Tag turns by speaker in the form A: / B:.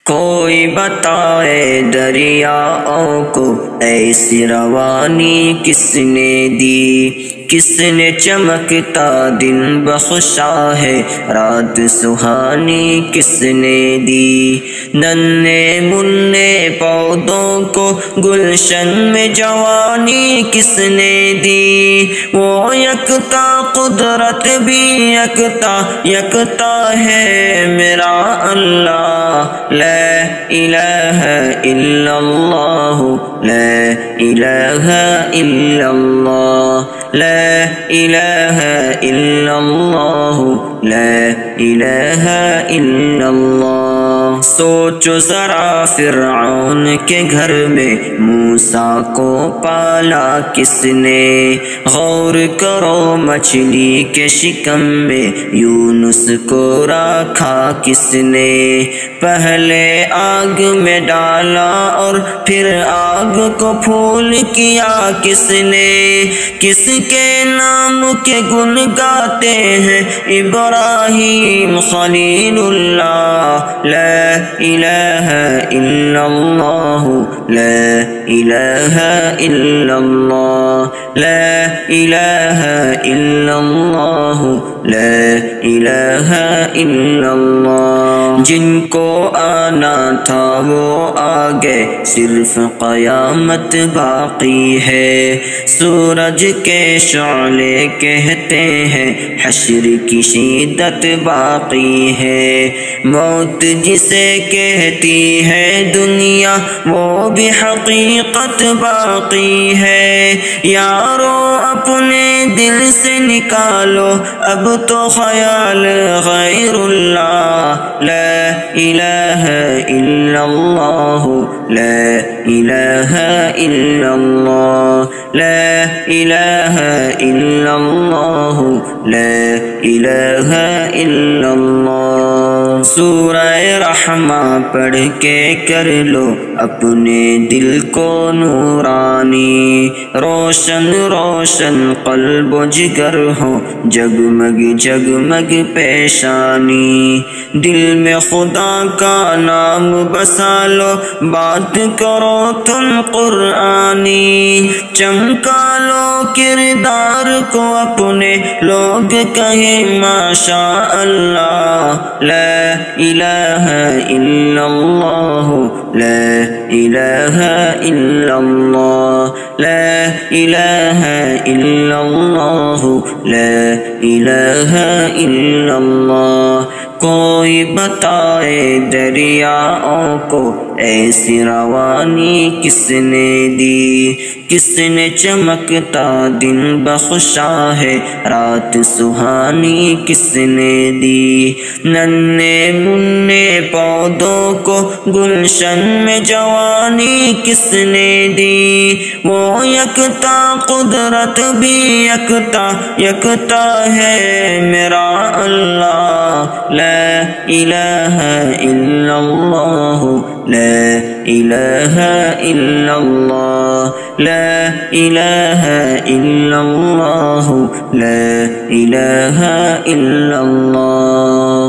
A: کوئی بتائے دریاؤں کو ایسی روانی کس نے دی، کس نے چمکتا دن بخشا ہے، رات سہانی کس نے دی۔ ننھے منھے پودوں کو گلشن میں جوانی کس نے دی، وہ یکتا قدرت بھی یکتا ہے میرا اللہ۔ لا الہ الا اللہ، لا الہ الا اللہ، لا الہ الا اللہ، لا الہ الا اللہ۔ سوچو ذرا فرعون کے گھر میں موسیٰ کو پالا کس نے، غور کرو مچھلی کے شکم میں یونس کو رکھا کس نے، پہلے آگ میں ڈالا اور پھر آگ کو پھول کیا کس نے، کس کے نام کے گن گاتے ہیں ابراہیم خلیل اللہ۔ لا الہ الا اللہ، لا الہ الا اللہ، لا الہ الا اللہ، لا الہ الا اللہ۔ جن کو آنا تھا وہ آ گئے، صرف قیامت باقی ہے۔ سورج کے شعلے کہتے ہیں حشر کی شدت باقی ہے، موت جسے کہتی ہے دنیا وہ بھی حقیقت باقی ہے۔ یارو اپنے دل سے نکالو اب تو خیال غیر اللہ۔ لا الہ الا اللہ، لا الہ الا اللہ، لا الہ الا اللہ، لا الہ الا اللہ۔ سورہ رحمہ پڑھ کے کر لو اپنے دل کو نورانی، روشن روشن قلب و جگر ہو جگمگ جگمگ پیشانی، دل میں خدا کا نام بسا لو، بات کرو تم قرآنی، چمکا لو کردار کو اپنے، لوگ کہیں ماشاء اللہ۔ لا الہ الا اللہ، لا الہ الا اللہ، لا الہ الا اللہ، لا الہ الا اللہ۔ کوئی بتائے دریاؤں کو ایسی روانی کس نے دی، کس نے چمکتا دن بخشا ہے، رات سہانی کس نے دی۔ ننھے منھے پودوں کو گلشن میں جوانی کس نے دی، وہ یکتا قدرت بھی یکتا ہے میرا اللہ۔ لا الہ الا اللہ، لا الہ الا اللہ، لا الہ الا اللہ، لا الہ الا اللہ۔